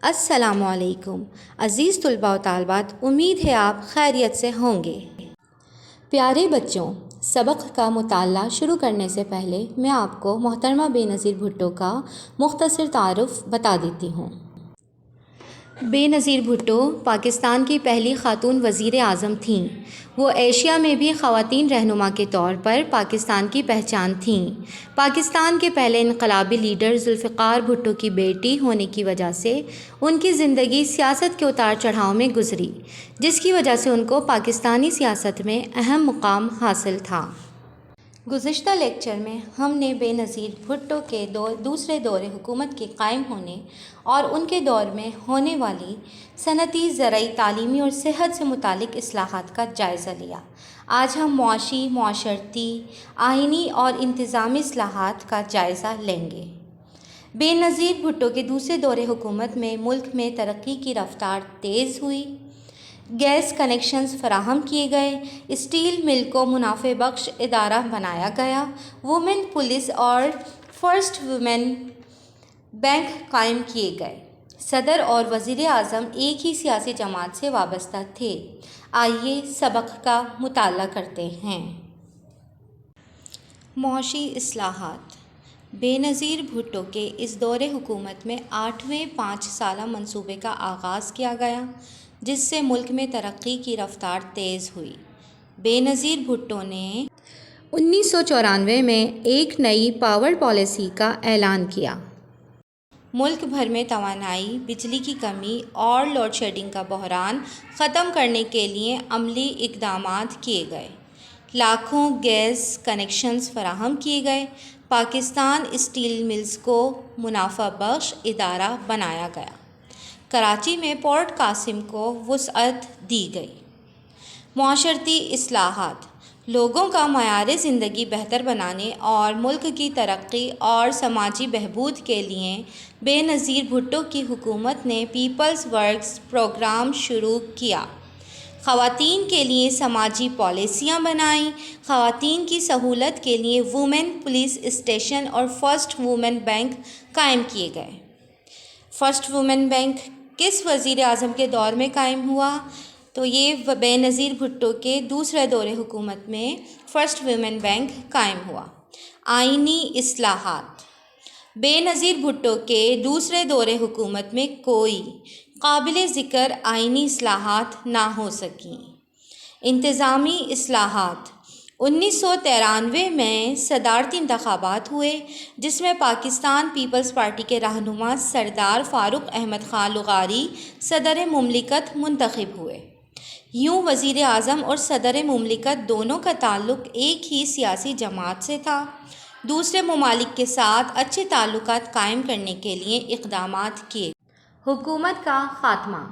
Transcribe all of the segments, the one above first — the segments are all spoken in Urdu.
السلام علیکم عزیز طلباء و طالبات، امید ہے آپ خیریت سے ہوں گے۔ پیارے بچوں، سبق کا مطالعہ شروع کرنے سے پہلے میں آپ کو محترمہ بے نظیر بھٹو کا مختصر تعارف بتا دیتی ہوں۔ بے نظیر بھٹو پاکستان کی پہلی خاتون وزیر اعظم تھیں۔ وہ ایشیا میں بھی خواتین رہنما کے طور پر پاکستان کی پہچان تھیں۔ پاکستان کے پہلے انقلابی لیڈر ذوالفقار بھٹو کی بیٹی ہونے کی وجہ سے ان کی زندگی سیاست کے اتار چڑھاؤ میں گزری، جس کی وجہ سے ان کو پاکستانی سیاست میں اہم مقام حاصل تھا۔ گزشتہ لیکچر میں ہم نے بے نظیر بھٹو کے دوسرے دور حکومت کے قائم ہونے اور ان کے دور میں ہونے والی صنعتی، زرعی، تعلیمی اور صحت سے متعلق اصلاحات کا جائزہ لیا۔ آج ہم معاشی، معاشرتی، آئینی اور انتظامی اصلاحات کا جائزہ لیں گے۔ بے نظیر بھٹو کے دوسرے دور حکومت میں ملک میں ترقی کی رفتار تیز ہوئی، گیس کنیکشنز فراہم کیے گئے، اسٹیل مل کو منافع بخش ادارہ بنایا گیا، وومن پولیس اور فرسٹ وومن بینک قائم کیے گئے۔ صدر اور وزیر اعظم ایک ہی سیاسی جماعت سے وابستہ تھے۔ آئیے سبق کا مطالعہ کرتے ہیں۔ معاشی اصلاحات۔ بے نظیر بھٹو کے اس دور حکومت میں 8ویں 5 سالہ منصوبے کا آغاز کیا گیا، جس سے ملک میں ترقی کی رفتار تیز ہوئی۔ بے نظیر بھٹو نے 1994 میں ایک نئی پاور پالیسی کا اعلان کیا۔ ملک بھر میں توانائی، بجلی کی کمی اور لوڈ شیڈنگ کا بحران ختم کرنے کے لیے عملی اقدامات کیے گئے۔ لاکھوں گیس کنیکشنز فراہم کیے گئے۔ پاکستان اسٹیل ملز کو منافع بخش ادارہ بنایا گیا۔ کراچی میں پورٹ قاسم کو وسعت دی گئی۔ معاشرتی اصلاحات۔ لوگوں کا معیار زندگی بہتر بنانے اور ملک کی ترقی اور سماجی بہبود کے لیے بے نظیر بھٹو کی حکومت نے پیپلز ورکس پروگرام شروع کیا۔ خواتین کے لیے سماجی پالیسیاں بنائیں۔ خواتین کی سہولت کے لیے وومن پولیس اسٹیشن اور فرسٹ وومن بینک قائم کیے گئے۔ فرسٹ وومن بینک کس وزیر اعظم کے دور میں قائم ہوا؟ تو یہ بے نظیر بھٹو کے دوسرے دور حکومت میں فرسٹ وومن بینک قائم ہوا۔ آئینی اصلاحات۔ بے نظیر بھٹو کے دوسرے دور حکومت میں کوئی قابل ذکر آئینی اصلاحات نہ ہو سکیں۔ انتظامی اصلاحات۔ 1993 میں صدارتی انتخابات ہوئے، جس میں پاکستان پیپلز پارٹی کے رہنما سردار فاروق احمد خان لغاری صدر مملکت منتخب ہوئے۔ یوں وزیر اعظم اور صدر مملکت دونوں کا تعلق ایک ہی سیاسی جماعت سے تھا۔ دوسرے ممالک کے ساتھ اچھے تعلقات قائم کرنے کے لیے اقدامات کیے۔ حکومت کا خاتمہ۔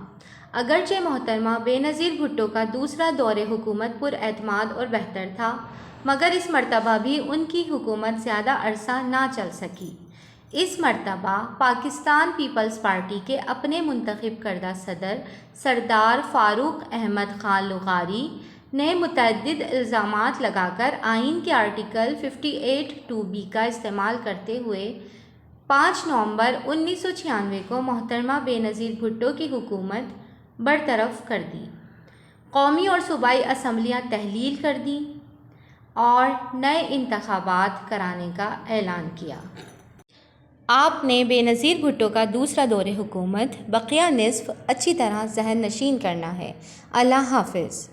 اگرچہ محترمہ بے نظیر بھٹو کا دوسرا دور حکومت پر اعتماد اور بہتر تھا، مگر اس مرتبہ بھی ان کی حکومت زیادہ عرصہ نہ چل سکی۔ اس مرتبہ پاکستان پیپلز پارٹی کے اپنے منتخب کردہ صدر سردار فاروق احمد خان لغاری نے متعدد الزامات لگا کر آئین کے آرٹیکل 58(2)B کا استعمال کرتے ہوئے 5 نومبر 1996 کو محترمہ بے نظیر بھٹو کی حکومت برطرف کر دی، قومی اور صوبائی اسمبلیاں تحلیل کر دیں اور نئے انتخابات کرانے کا اعلان کیا۔ آپ نے بے نظیر بھٹو کا دوسرا دور حکومت بقیہ نصف اچھی طرح ذہن نشین کرنا ہے۔ اللہ حافظ۔